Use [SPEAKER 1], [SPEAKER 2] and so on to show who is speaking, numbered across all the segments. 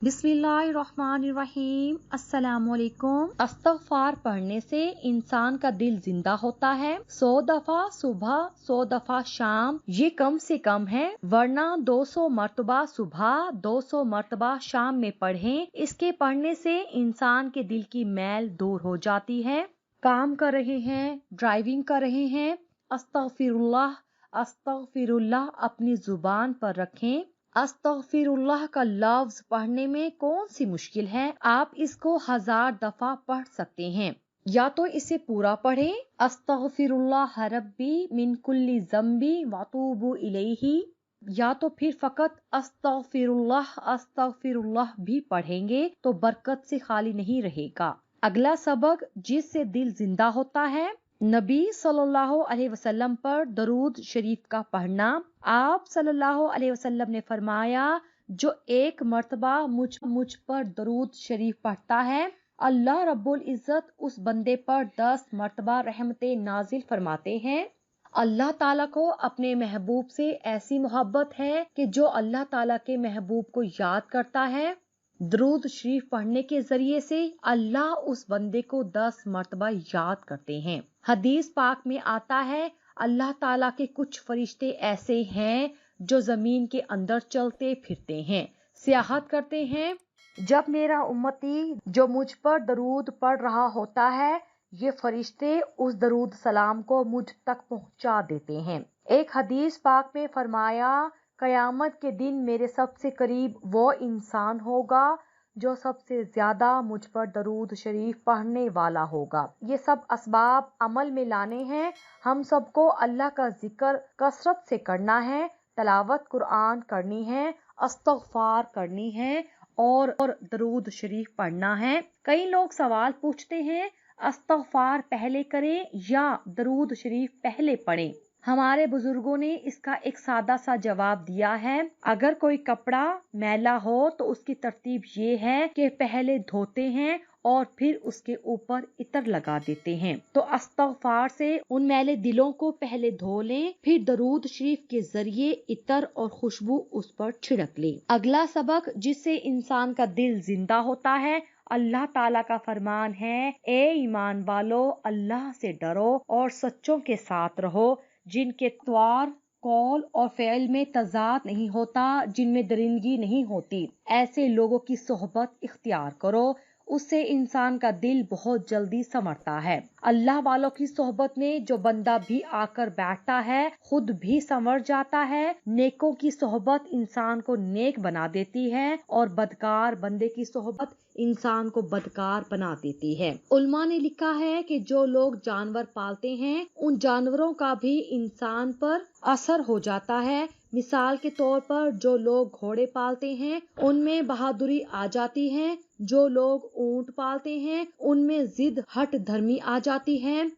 [SPEAKER 1] बिस्मिल्लाहिर्रहमानिर्रहीम। अस्सलाम वालेकुम। इस्तग़फ़ार पढ़ने से इंसान का दिल जिंदा होता है। 100 दफा सुबह 100 दफा शाम, ये कम से कम है, वरना 200 मर्तबा सुबह 200 मर्तबा शाम में पढ़ें। इसके पढ़ने से इंसान के दिल की मैल दूर हो जाती है। काम कर रहे हैं, ड्राइविंग कर रहे हैं, अस्तग़फिरुल्लाह अस्तग़फिरुल्लाह अपनी जुबान पर रखें। अस्तग़फिरुल्लाह का लफ्ज पढ़ने में कौन सी मुश्किल है? आप इसको 1000 दफा पढ़ सकते हैं। या तो इसे पूरा पढ़ें, अस्तग़फिरुल्लाह रब्बी मिन कुल्ली ज़म्बी वतूबु इलैही, या तो फिर फकत अस्तग़फिरुल्लाह भी पढ़ेंगे तो बरकत से खाली नहीं रहेगा। अगला सबक जिससे दिल जिंदा होता है, नबी सल्लल्लाहु अलैहि वसल्लम पर दरूद शरीफ का पढ़ना। आप सल्लल्लाहु अलैहि वसल्लम ने फरमाया, जो एक मर्तबा मुझ पर दरूद शरीफ पढ़ता है, अल्लाह रब्बुल इज्जत उस बंदे पर 10 मर्तबा रहमतें नाजिल फरमाते हैं। अल्लाह ताला को अपने महबूब से ऐसी मोहब्बत है कि जो अल्लाह ताला के महबूब को याद करता है, दरूद शरीफ पढ़ने के जरिए से अल्लाह उस बंदे को 10 मर्तबा याद करते हैं। हदीस पाक में आता है, अल्लाह ताला के कुछ फरिश्ते ऐसे हैं जो जमीन के अंदर चलते फिरते हैं, सियाहत करते हैं। जब मेरा उम्मती जो मुझ पर दरूद पढ़ रहा होता है, ये फरिश्ते उस दरूद सलाम को मुझ तक पहुंचा देते हैं। एक हदीस पाक में फरमाया, कयामत के दिन मेरे सबसे करीब वो इंसान होगा जो सबसे ज्यादा मुझ पर दरूद शरीफ पढ़ने वाला होगा। ये सब असबाब अमल में लाने हैं। हम सबको अल्लाह का जिक्र कसरत से करना है, तलावत कुरान करनी है, इस्तग़फ़ार करनी है और दरूद शरीफ पढ़ना है। कई लोग सवाल पूछते हैं, इस्तग़फ़ार पहले करें या दरूद शरीफ पहले पढ़ें? हमारे बुजुर्गों ने इसका एक सादा सा जवाब दिया है। अगर कोई कपड़ा मैला हो तो उसकी तरतीब ये है कि पहले धोते हैं और फिर उसके ऊपर इत्र लगा देते हैं। तो इस्तग़फ़ार से उन मैले दिलों को पहले धो लें, फिर दरूद शरीफ के जरिए इत्र और खुशबू उस पर छिड़क लें। अगला सबक जिससे इंसान का दिल जिंदा होता है, अल्लाह ताला का फरमान है, ए ईमान वालो, अल्लाह से डरो और सच्चों के साथ रहो, जिनके त्वार कौल और फ़ेल में तज़ाद नहीं होता, जिनमें दरिंदगी नहीं होती। ऐसे लोगों की सोहबत इख्तियार करो, उससे इंसान का दिल बहुत जल्दी संवरता है। अल्लाह वालों की सोहबत में जो बंदा भी आकर बैठता है, खुद भी संवर जाता है। नेकों की सोहबत इंसान को नेक बना देती है और बदकार बंदे की सोहबत इंसान को बदकार बना देती है। उल्मा ने लिखा है कि जो लोग जानवर पालते हैं, उन जानवरों का भी इंसान पर असर हो जाता है। मिसाल के तौर पर जो लोग घोड़े पालते हैं, उनमें बहादुरी आ जाती है। जो लोग ऊंट पालते हैं, उनमें जिद हट धर्मी आ जाती है।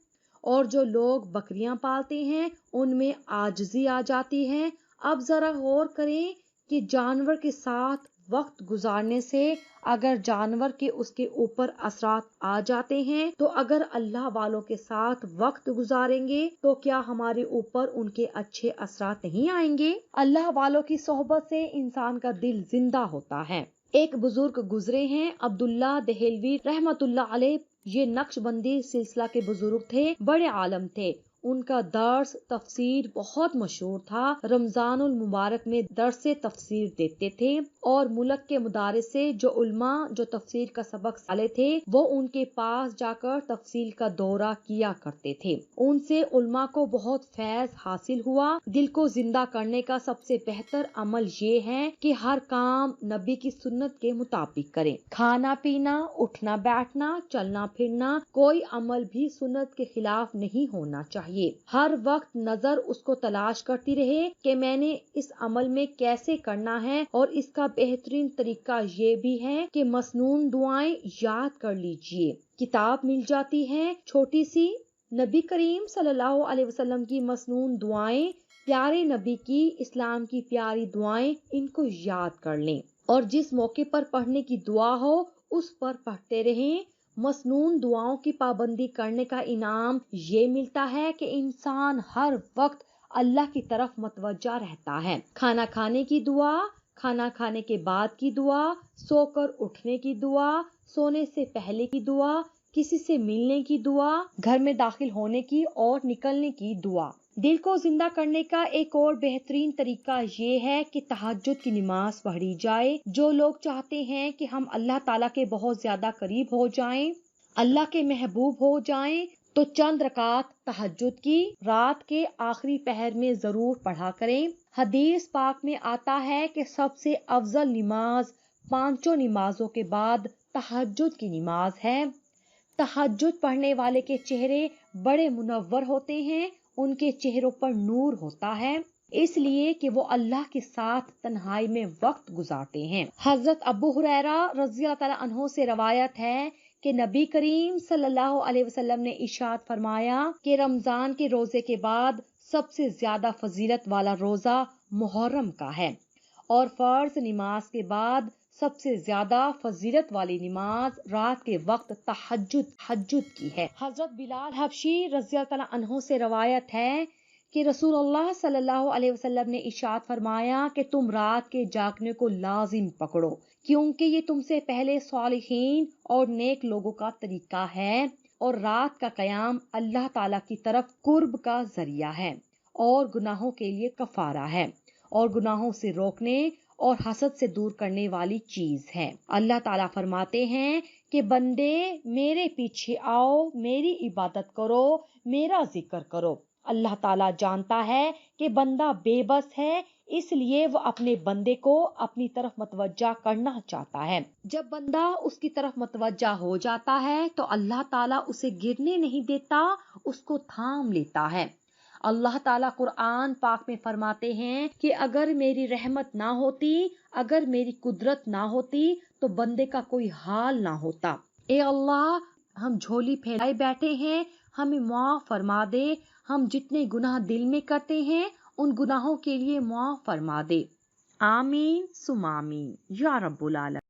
[SPEAKER 1] और जो लोग बकरियां पालते हैं, उनमें आजिज़ी आ जाती है। अब जरा गौर करें कि जानवर के साथ वक्त गुजारने से अगर जानवर के उसके ऊपर असरात आ जाते हैं, तो अगर अल्लाह वालों के साथ वक्त गुजारेंगे तो क्या हमारे ऊपर उनके अच्छे असरात नहीं आएंगे? अल्लाह वालों की सोहबत से इंसान का दिल जिंदा होता है। एक बुजुर्ग गुजरे हैं, अब्दुल्ला देहलवी रहमतुल्लाह अलैह। ये नक्शबंदी सिलसिला के बुजुर्ग थे, बड़े आलम थे। उनका दर्स तफसीर बहुत मशहूर था। रमजानुल मुबारक में दर्स तफसीर देते थे और मुल्क के मुदारिस से जो उल्मा जो तफसीर का सबक साले थे, वो उनके पास जाकर तफसील का दौरा किया करते थे। उनसे उल्मा को बहुत फैज हासिल हुआ। दिल को जिंदा करने का सबसे बेहतर अमल ये है कि हर काम नबी की सुन्नत के मुताबिक करें। खाना पीना, उठना बैठना, चलना फिरना, कोई अमल भी सुन्नत के खिलाफ नहीं होना चाहिए। हर वक्त नजर उसको तलाश करती रहे कि मैंने इस अमल में कैसे करना है। और इसका बेहतरीन तरीका ये भी है कि मसनून दुआएं याद कर लीजिए। किताब मिल जाती है छोटी सी, नबी करीम सल्लल्लाहु अलैहि वसल्लम की मसनून दुआएं, प्यारे नबी की इस्लाम की प्यारी दुआएं, इनको याद कर लें और जिस मौके पर पढ़ने की दुआ हो उस पर पढ़ते रहें। मसनून दुआओं की पाबंदी करने का इनाम ये मिलता है कि इंसान हर वक्त अल्लाह की तरफ मतवज्जा रहता है। खाना खाने की दुआ, کھانا کھانے کے بعد کی دعا، سو کر اٹھنے کی دعا، سونے سے پہلے کی دعا، کسی سے ملنے کی دعا، گھر میں داخل ہونے کی اور نکلنے کی دعا۔ دل کو زندہ کرنے کا ایک اور بہترین طریقہ یہ ہے کہ تہجد کی نماز پڑھی جائے۔ جو لوگ چاہتے ہیں کہ ہم اللہ تعالیٰ کے بہت زیادہ قریب ہو جائیں، اللہ کے محبوب ہو جائیں، تو چند رکعت تہجد کی رات کے آخری پہر میں ضرور پڑھا کریں۔ حدیث پاک میں آتا ہے کہ سب سے افضل نماز پانچوں نمازوں کے بعد تہجد کی نماز ہے۔ تہجد پڑھنے والے کے چہرے بڑے منور ہوتے ہیں، ان کے چہروں پر نور ہوتا ہے، اس لیے کہ وہ اللہ کے ساتھ تنہائی میں وقت گزارتے ہیں۔ حضرت ابو ہریرہ رضی اللہ تعالیٰ عنہ سے روایت ہے کہ نبی کریم صلی اللہ علیہ وسلم نے ارشاد فرمایا کہ رمضان کے روزے کے بعد سب سے زیادہ فضیلت والا روزہ محرم کا ہے، اور فرض نماز کے بعد سب سے زیادہ فضیلت والی نماز رات کے وقت تہجد کی ہے۔ حضرت بلال حبشی رضی اللہ تعالیٰ عنہ سے روایت ہے کہ رسول اللہ صلی اللہ علیہ وسلم نے ارشاد فرمایا کہ تم رات کے جاگنے کو لازم پکڑو، کیونکہ یہ تم سے پہلے صالحین اور نیک لوگوں کا طریقہ ہے، اور رات کا قیام اللہ تعالیٰ کی طرف قرب کا ذریعہ ہے، اور گناہوں کے لیے کفارہ ہے، اور گناہوں سے روکنے اور حسد سے دور کرنے والی چیز ہے۔ اللہ تعالیٰ فرماتے ہیں کہ بندے میرے پیچھے آؤ، میری عبادت کرو، میرا ذکر کرو۔ اللہ تعالیٰ جانتا ہے کہ بندہ بے بس ہے، اس لیے وہ اپنے بندے کو اپنی طرف متوجہ کرنا چاہتا ہے۔ جب بندہ اس کی طرف متوجہ ہو جاتا ہے تو اللہ تعالیٰ اسے گرنے نہیں دیتا، اس کو تھام لیتا ہے۔ اللہ تعالیٰ قرآن پاک میں فرماتے ہیں کہ اگر میری رحمت نہ ہوتی، اگر میری قدرت نہ ہوتی تو بندے کا کوئی حال نہ ہوتا۔ اے اللہ، ہم جھولی پھیلائے بیٹھے ہیں، ہمیں معاف فرما دے، ہم جتنے گناہ دل میں کرتے ہیں ان گناہوں کے لیے معاف فرما دے۔ آمین ثم آمین یا رب العالمین۔